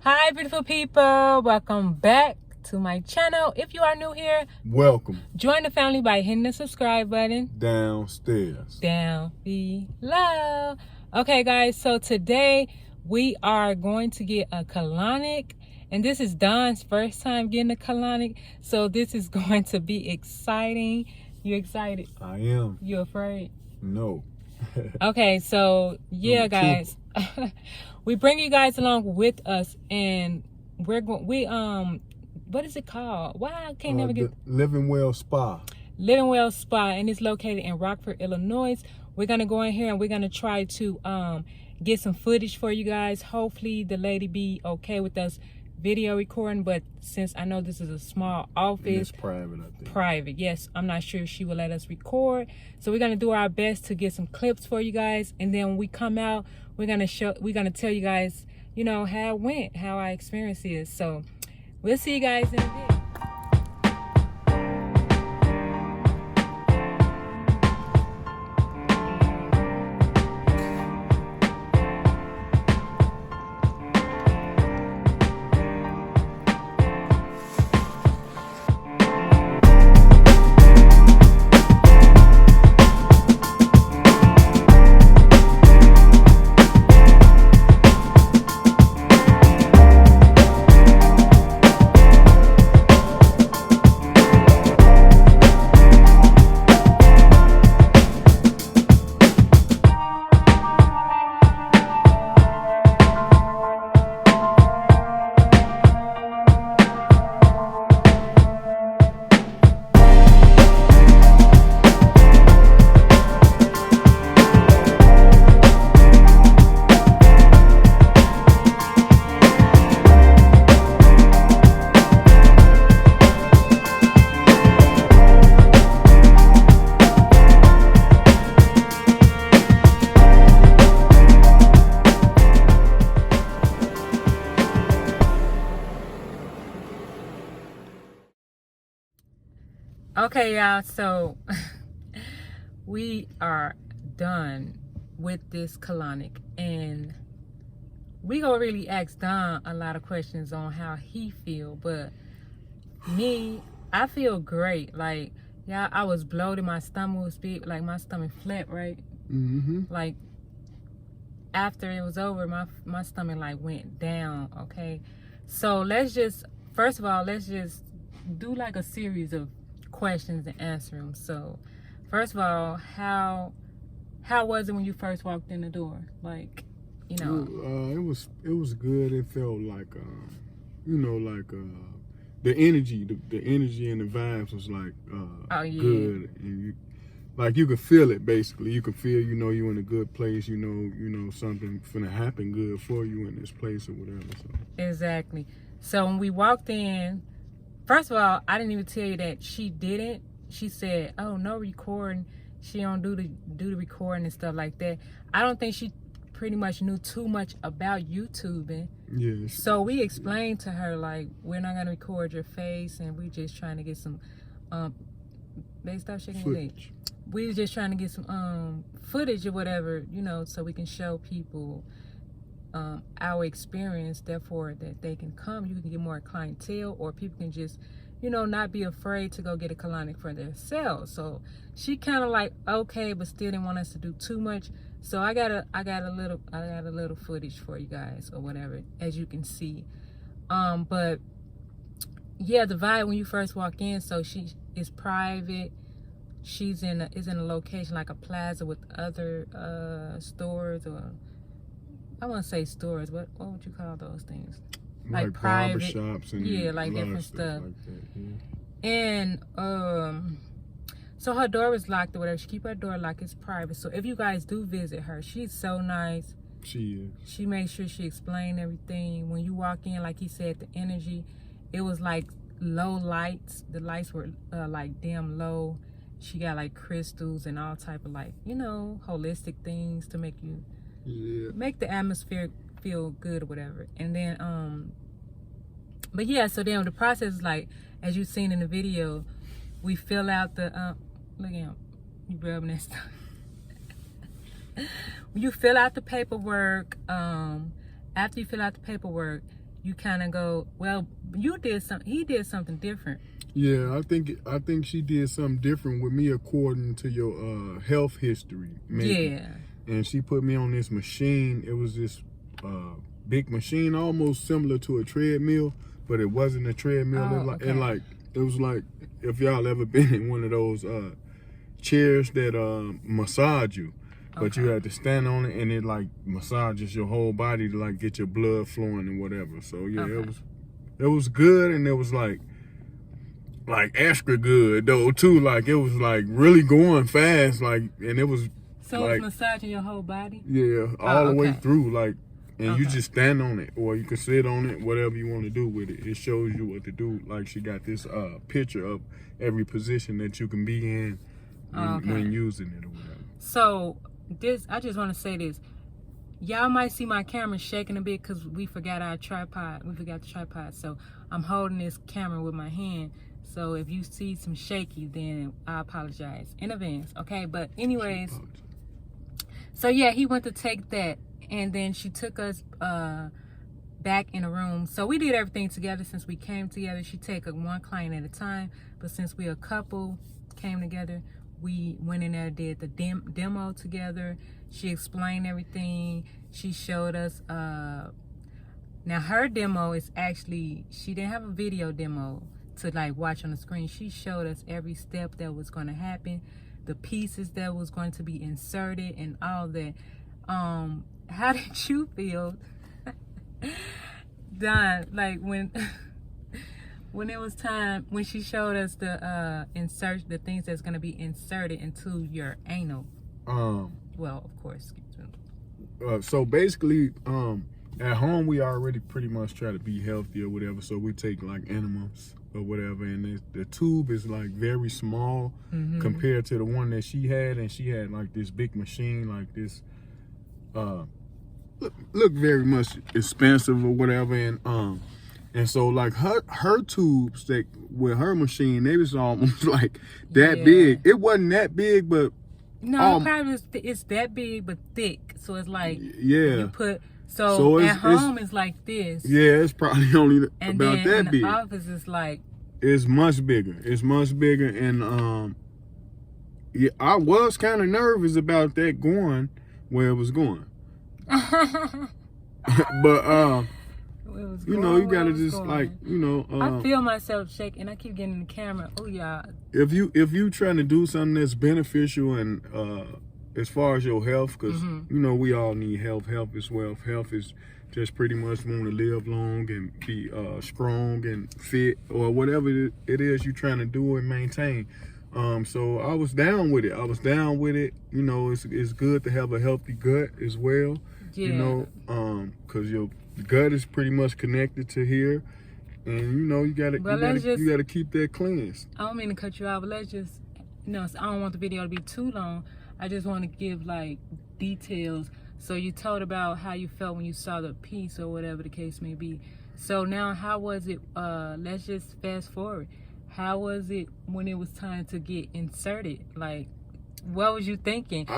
Hi, beautiful people. Welcome back to my channel. If you are new here, welcome. Join the family by hitting the subscribe button Downstairs. down below. Okay, guys, so today we are going to get a colonic, and this is Don's first time getting a colonic, so this is going to be exciting. You excited? I am. You afraid? No. Okay, so yeah, guys. We bring you guys along with us, and what is it called? Why I can't never get Living Well Spa. Living Well Spa, and it's located in Rockford, Illinois. We're gonna go in here and we're gonna try to get some footage for you guys. Hopefully the lady be okay with us video recording, but since I know this is a small office, and it's private, I think. Private, yes. I'm not sure if she will let us record, so we're gonna do our best to get some clips for you guys, and then when we come out, we're gonna tell you guys, you know, how it went, how our experience is. So we'll see you guys in a bit. Okay, y'all, so we are done with this colonic, and we gonna really ask Don a lot of questions on how he feel, but me, I feel great. Like, yeah, I was bloated, my stomach was big, like my stomach flat, right? Like after it was over, my stomach like went down. Okay, so first of all, let's just do like a series of questions and answer them. So first of all, how was it when you first walked in the door? Like, you know, it was good. It felt like you know, like the energy and the vibes was like oh, yeah, good, and you could feel it. Basically, you could feel, you know, you in a good place. You know something finna happen good for you in this place or whatever. So exactly. So when we walked in, first of all, I didn't even tell you that she didn't. She said, "Oh, no recording. She don't do the recording and stuff like that." I don't think she pretty much knew too much about YouTubing. Yeah. So we explained to her, like, we're not gonna record your face, and we just trying to get some they stop shaking your leg. We was just trying to get some footage or whatever, you know, so we can show people our experience, therefore that they can come. You can get more clientele, or people can just, you know, not be afraid to go get a colonic for themselves. So she kind of like, okay, but still didn't want us to do too much. So I got a little footage for you guys or whatever, as you can see. But yeah, the vibe when you first walk in, so she is private. She's in a location like a plaza with other stores, or I want to say stores. What would you call those things? Like private shops and yeah, like different stuff. Like that, yeah. And so her door was locked or whatever. She keep her door locked. It's private. So if you guys do visit her, she's so nice. She is. She makes sure she explained everything. When you walk in, like he said, the energy, it was like low lights. The lights were like dim low. She got like crystals and all type of, like, you know, holistic things to make you make the atmosphere feel good or whatever. And then but yeah, so then the process is like, as you've seen in the video, we fill out the look at him, you rubbing that stuff. You fill out the paperwork. After you fill out the paperwork, you kind of go, well, he did something different. Yeah, I think she did something different with me according to your health history. Maybe. Yeah. And she put me on this machine. It was this big machine, almost similar to a treadmill, but it wasn't a treadmill. Oh, okay. And like it was like if y'all ever been in one of those chairs that massage you, but you had to stand on it and it like massages your whole body to like get your blood flowing and whatever. So yeah, it was good, and it was like extra good though too. Like it was like really going fast, like, and it was so like, it's massaging your whole body. Yeah, all the way through, like, and you just stand on it, or you can sit on it, whatever you want to do with it. It shows you what to do. Like she got this picture of every position that you can be in when using it or whatever. So I just want to say this. Y'all might see my camera shaking a bit because we forgot our tripod. We forgot the tripod. So I'm holding this camera with my hand. So if you see some shaky, then I apologize in advance. Okay, but anyways, so yeah, he went to take that, and then she took us back in a room. So we did everything together since we came together. She take one client at a time, but since we a couple came together, we went in there, did the demo together. She explained everything. She showed us. Now her demo is actually, she didn't have a video demo to like watch on the screen. She showed us every step that was going to happen, the pieces that was going to be inserted, and all that. How did you feel, Don? Like when it was time, when she showed us the the things that's going to be inserted into your anal. Well, of course. So basically, at home we already pretty much try to be healthy or whatever. So we take like enema or whatever, and the tube is like very small compared to the one that she had, and she had like this big machine, like this look very much expensive or whatever, and so like her tubes that with her machine, they was almost like that big. It wasn't that big, but no, probably it's that big but thick. So it's like you put. So at home it's like this. Yeah, it's probably only and about then that in big. The office is like. It's much bigger. It's much bigger, and yeah, I was kind of nervous about that going where it was going. But you know, you gotta just like, you know. I feel myself shaking. I keep getting the camera. Oh yeah. If you trying to do something that's beneficial and as far as your health, because you know we all need health. Health is wealth. Health is just pretty much want to live long and be strong and fit, or whatever it is you're trying to do and maintain. So I was down with it. You know, it's good to have a healthy gut as well. Yeah. You know, because your gut is pretty much connected to here, and you know you gotta keep that cleansed. I don't mean to cut you off, but let's just, you know, I don't want the video to be too long. I just want to give like details. So you told about how you felt when you saw the piece or whatever the case may be. So now how was it, let's just fast forward. How was it when it was time to get inserted? Like, what was you thinking?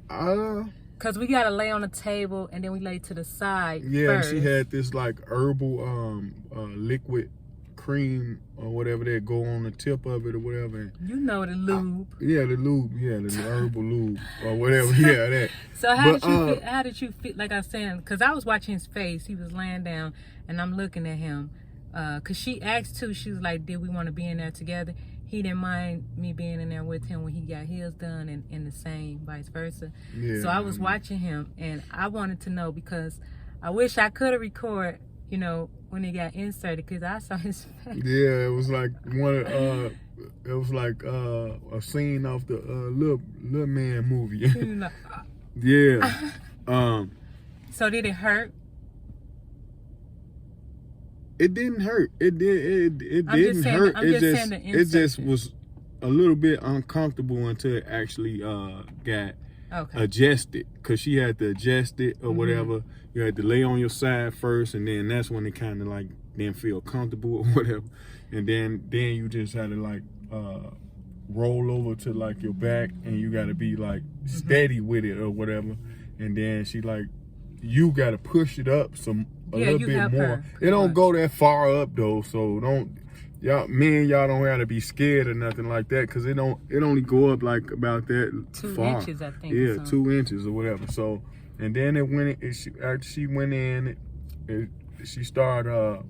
Because we got to lay on the table and then we lay to the side first. She had this like herbal liquid cream or whatever that go on the tip of it or whatever. You know the lube. The herbal lube or whatever. That. So how did you feel? Like I was saying, because I was watching his face. He was laying down and I'm looking at him. Because she asked too, she was like, did we want to be in there together? He didn't mind me being in there with him when he got his done, and the same vice versa. Yeah, so I was watching him and I wanted to know, because I wish I could have recorded, you know, when he got inserted, because I saw his face. Yeah, it was like a scene off the little man movie. Yeah. So did it hurt? It didn't hurt. It didn't hurt. It just was a little bit uncomfortable until it actually got adjusted, because she had to adjust it or whatever. You had to lay on your side first, and then that's when it kind of like didn't feel comfortable or whatever. And then you just had to like roll over to like your back, and you got to be like steady with it or whatever. And then she like, you got to push it up some a little you bit help more. her, It don't much. go that far up though, so y'all don't have to be scared or nothing like that, because it only go up like about that 2 far. inches, I think. Yeah, 2 inches or whatever. So, and then after she went in, she started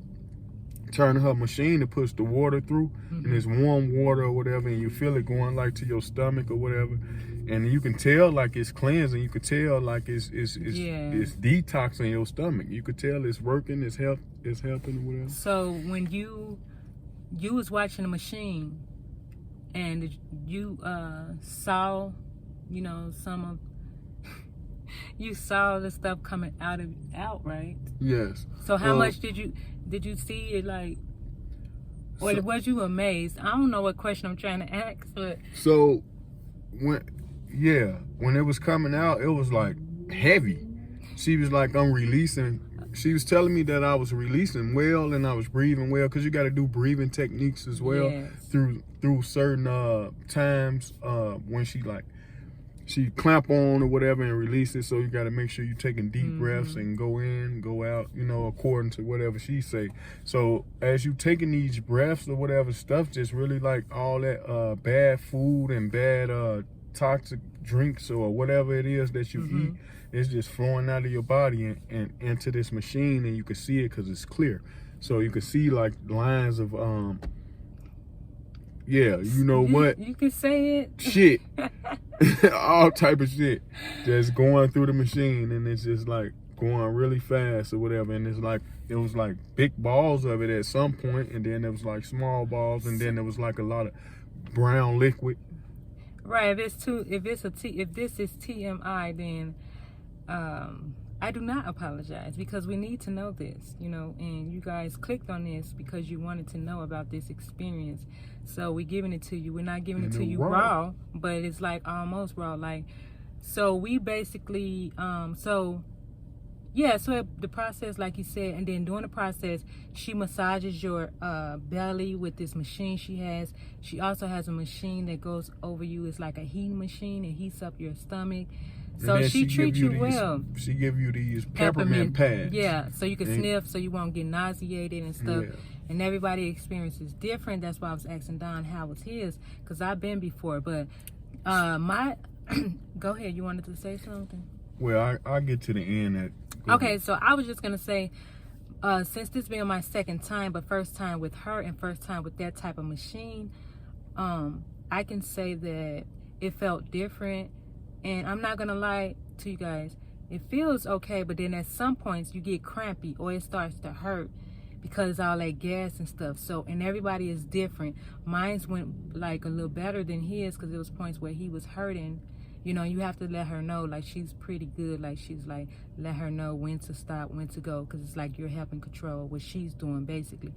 turning her machine to push the water through, and it's warm water or whatever, and you feel it going like to your stomach or whatever, and you can tell like it's cleansing. You could tell like it's detoxing your stomach. You could tell it's working. It's helping or whatever. So when you was watching the machine, and you saw, some of you saw the stuff coming out, right? Yes. So how much did you see it, like, or was you amazed? I don't know what question I'm trying to ask, but so when it was coming out, it was like heavy. She was like, I'm releasing. She was telling me that I was releasing well and I was breathing well, because you got to do breathing techniques as well. Yes. through certain times when she clamp on or whatever and release it. So you got to make sure you're taking deep breaths and go in, go out, according to whatever she say. So as you taking these breaths or whatever, stuff just really like all that bad food and bad toxic drinks or whatever it is that you eat, it's just flowing out of your body and into this machine, and you can see it because it's clear. So you can see like lines of what? You can say it. Shit. All type of shit just going through the machine, and it's just like going really fast or whatever. And it was like big balls of it at some point, and then it was like small balls, and then there was like a lot of brown liquid. Right. If this is TMI, then I do not apologize, because we need to know this, and you guys clicked on this because you wanted to know about this experience. So we're giving it to you. We're not giving it to you raw, but it's like almost raw. Like, so we basically, so the process, like you said, and then during the process, she massages your belly with this machine she has. She also has a machine that goes over you. It's like a heating machine. It heats up your stomach. So she treats you well. She give you these peppermint pads. Yeah, so you can sniff, so you won't get nauseated and stuff. Yeah. And everybody's experience is different. That's why I was asking Don how was his, because I've been before. But go ahead. You wanted to say something? Well, I'll get to the end. Okay, so I was just going to say, since this being my second time, but first time with her and first time with that type of machine, I can say that it felt different. And I'm not going to lie to you guys. It feels okay, but then at some points you get crampy or it starts to hurt because all that gas and stuff. So, and everybody is different. Mine's went like a little better than his, because there was points where he was hurting. You have to let her know, like, she's pretty good. Like, she's like, let her know when to stop, when to go, because it's like you're helping control what she's doing, basically.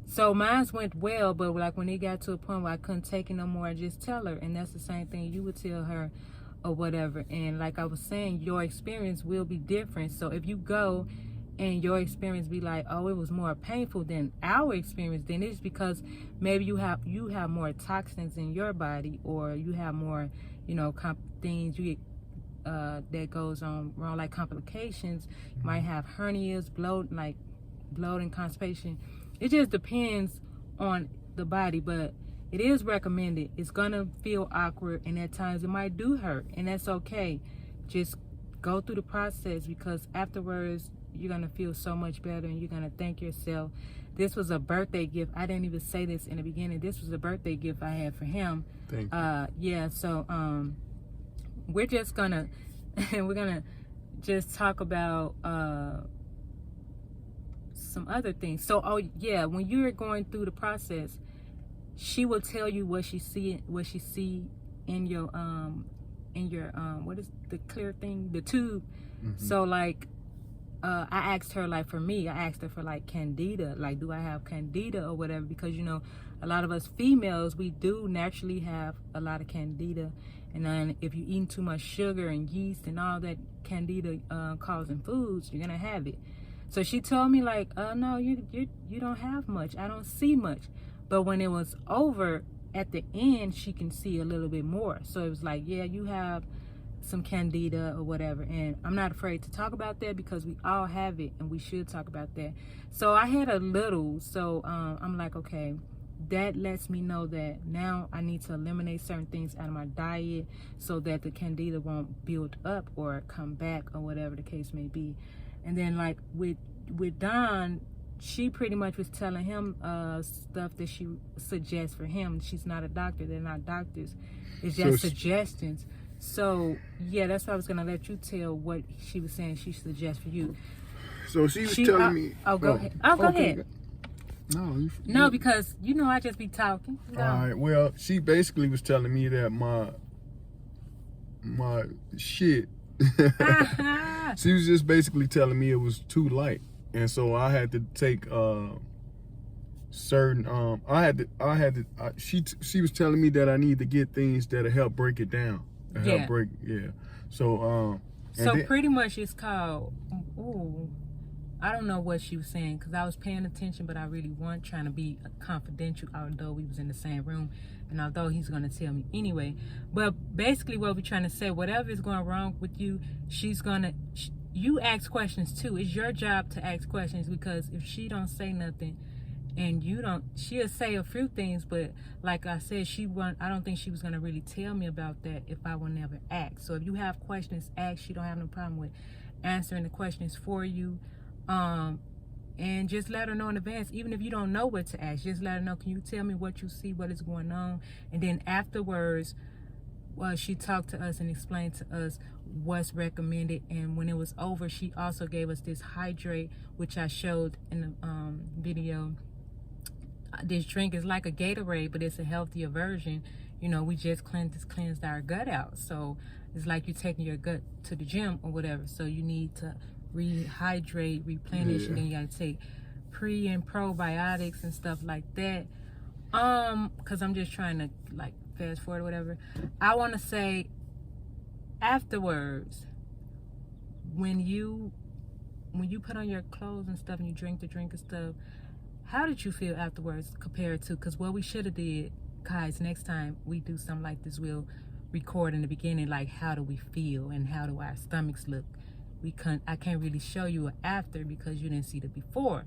So mine's went well, but like when it got to a point where I couldn't take it no more, I just tell her. And that's the same thing you would tell her or whatever. And like I was saying, your experience will be different. So if you go and your experience be like, oh, it was more painful than our experience, then it's because maybe you have more toxins in your body, or you have more, things you get that goes on wrong, like complications. You might have hernias, bloating, constipation. It just depends on the body, but it is recommended. It's gonna feel awkward, and at times it might do hurt, and that's okay. Just go through the process, because afterwards you're gonna feel so much better, and you're gonna thank yourself. This was a birthday gift. I didn't even say this in the beginning. This was a birthday gift I had for him. Thank you. Yeah. So we're just gonna we're gonna just talk about some other things. So when you're going through the process, she will tell you what she see in your what is the clear thing, the tube. So like I asked her, like, for me, I asked her for like candida, like, do I have candida or whatever, because a lot of us females, we do naturally have a lot of candida, and then if you're eating too much sugar and yeast and all that candida causing foods, you're gonna have it. So she told me, like, no, you don't have much. I don't see much. But when it was over, at the end, she can see a little bit more. So it was like, yeah, you have some candida or whatever, and I'm not afraid to talk about that because we all have it and we should talk about that. So I had a little, so I'm like, okay, that lets me know that now I need to eliminate certain things out of my diet so that the candida won't build up or come back or whatever the case may be. And then like with Don, she pretty much was telling him stuff that she suggests for him. She's not a doctor, they're not doctors, it's just suggestions. So yeah, that's why I was gonna let you tell what she was saying she suggests for you. So she was telling me. Go ahead. Go ahead. No, because you know I just be talking. All right. Well, she basically was telling me that my shit. She was just basically telling me it was too light, and so I had to take certain. She was telling me that I need to get things that'll help break it down. So pretty much it's called. Ooh, I don't know what she was saying because I was paying attention, but I really wasn't trying to be confidential, although we was in the same room and although he's going to tell me anyway. But basically what we're trying to say, whatever is going wrong with you, you ask questions too. It's your job to ask questions, because if she don't say nothing and you don't, she'll say a few things, but like I said, I don't think she was going to really tell me about that if I would never ask. So if you have questions, ask. She don't have no problem with answering the questions for you. And just let her know in advance, even if you don't know what to ask, just let her know, can you tell me what you see, what is going on? And then afterwards, she talked to us and explained to us what's recommended. And when it was over, she also gave us this hydrate, which I showed in the video. This drink is like a Gatorade, but it's a healthier version. You know, we just cleansed our gut out. So it's like you're taking your gut to the gym or whatever. So you need to rehydrate, replenish, and then you gotta take pre and probiotics and stuff like that. Because I'm just trying to like fast forward or whatever. I want to say afterwards, when you put on your clothes and stuff and you drink the drink and stuff, how did you feel afterwards compared to? Because what we should have did, guys, next time we do something like this, we'll record in the beginning, like how do we feel and how do our stomachs look. I can't really show you an after because you didn't see the before,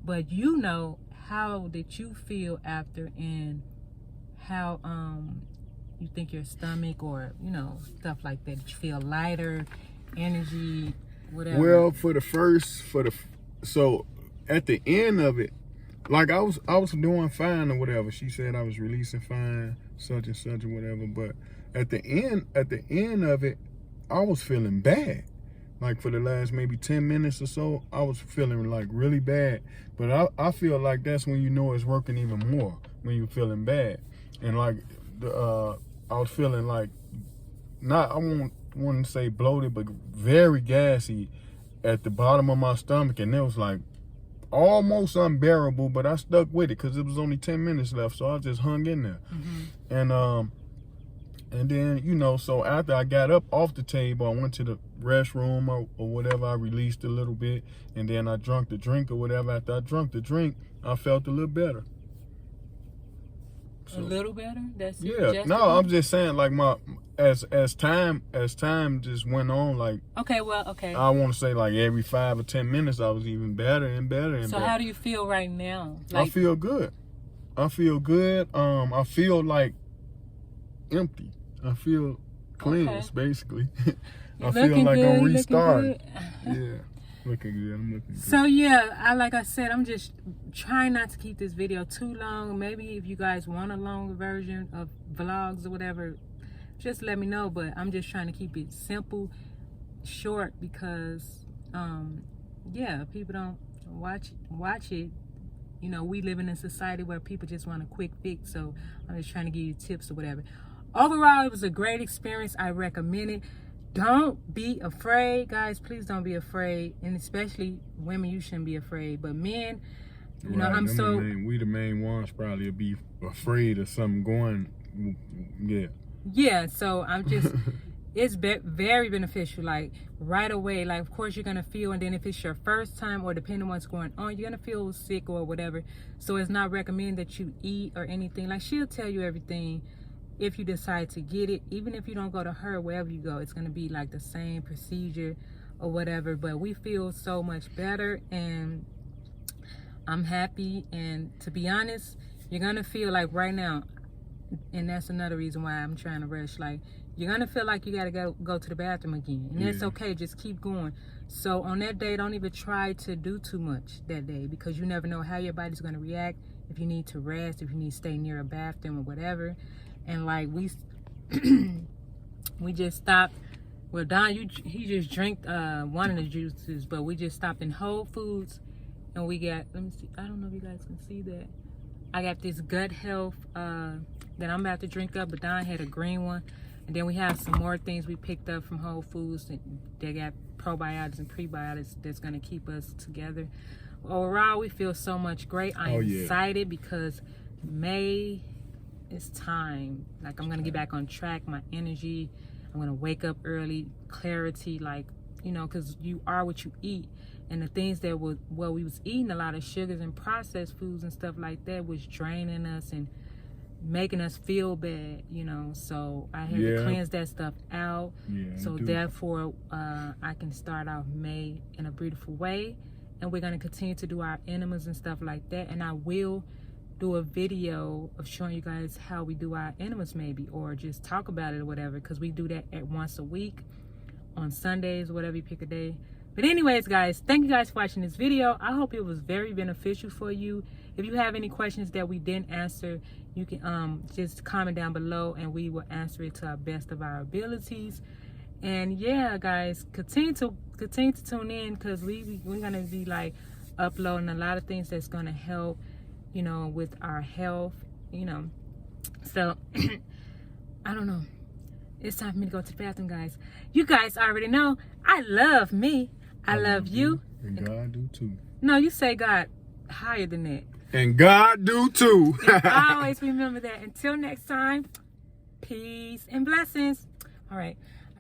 but you know, how did you feel after, and how you think your stomach, or you know, stuff like that? Did you feel lighter, energy, whatever? Well, so at the end of it, like I was doing fine or whatever. She said I was releasing fine, such and such or whatever. But at the end of it, I was feeling bad. Like for the last maybe 10 minutes or so, I was feeling like really bad. But I feel like that's when you know it's working even more, when you're feeling bad. And like I was feeling like, I wouldn't say bloated, but very gassy at the bottom of my stomach. And it was like almost unbearable, but I stuck with it because it was only 10 minutes left. So I just hung in there. Mm-hmm. And then, you know, so after I got up off the table, I went to the restroom or whatever. I released a little bit, and then I drank the drink or whatever. After I drank the drink, I felt a little better. So, a little better? That's yeah. No, I'm just saying, like as time just went on, like okay. I want to say like every 5 or 10 minutes, I was even better and better and so better. How do you feel right now? Like, I feel good. I feel like empty. I feel cleansed, basically. I feel like I'm restarting. Yeah, looking good. I'm looking good. So yeah, like I said, I'm just trying not to keep this video too long. Maybe if you guys want a longer version of vlogs or whatever, just let me know. But I'm just trying to keep it simple, short, because yeah, people don't watch it. You know, we live in a society where people just want a quick fix. So I'm just trying to give you tips or whatever. Overall, it was a great experience. I recommend it. Don't be afraid, guys. Please don't be afraid. And especially women, you shouldn't be afraid. But men, you know, we the main ones probably be afraid of something going. Yeah. Yeah. So I'm just, it's very beneficial. Like right away, like of course you're gonna feel, and then if it's your first time or depending on what's going on, you're gonna feel sick or whatever. So it's not recommended that you eat or anything. Like she'll tell you everything. if you decide to get it, even if you don't go to her, wherever you go, it's going to be like the same procedure or whatever. But we feel so much better, and I'm happy. And to be honest, you're going to feel like right now, and that's another reason why I'm trying to rush, like you're going to feel like you got to go to the bathroom again, and that's okay. Just keep going. So on that day, don't even try to do too much that day, because you never know how your body's going to react, if you need to rest, if you need to stay near a bathroom or whatever. And like we just stopped. Well, Don, he just drank one of the juices, but we just stopped in Whole Foods, and we got, let me see, I don't know if you guys can see that. I got this gut health that I'm about to drink up, but Don had a green one. And then we have some more things we picked up from Whole Foods. They got probiotics and prebiotics that's going to keep us together. Overall, we feel so much great. I'm excited because May is time. Like, I'm going to get back on track, my energy. I'm going to wake up early, clarity, like, you know, because you are what you eat. And the things that we was eating, a lot of sugars and processed foods and stuff like that, was draining us and making us feel bad, you know. So I had to cleanse that stuff out. So therefore I can start off May in a beautiful way, and we're going to continue to do our enemas and stuff like that. And I will do a video of showing you guys how we do our enemas, maybe, or just talk about it or whatever, because we do that at once a week on Sundays, whatever you pick a day. But anyways, guys, thank you guys for watching this video. I hope it was very beneficial for you. If you have any questions that we didn't answer, you can just comment down below, and we will answer it to our best of our abilities. And yeah, guys, continue to tune in, because we're gonna be like uploading a lot of things that's gonna help, you know, with our health, you know. So I don't know. It's time for me to go to the bathroom, guys. You guys already know I love me. I love you. And God do too. No, you say God higher than that. And God do too. And always remember that. Until next time, peace and blessings. All right.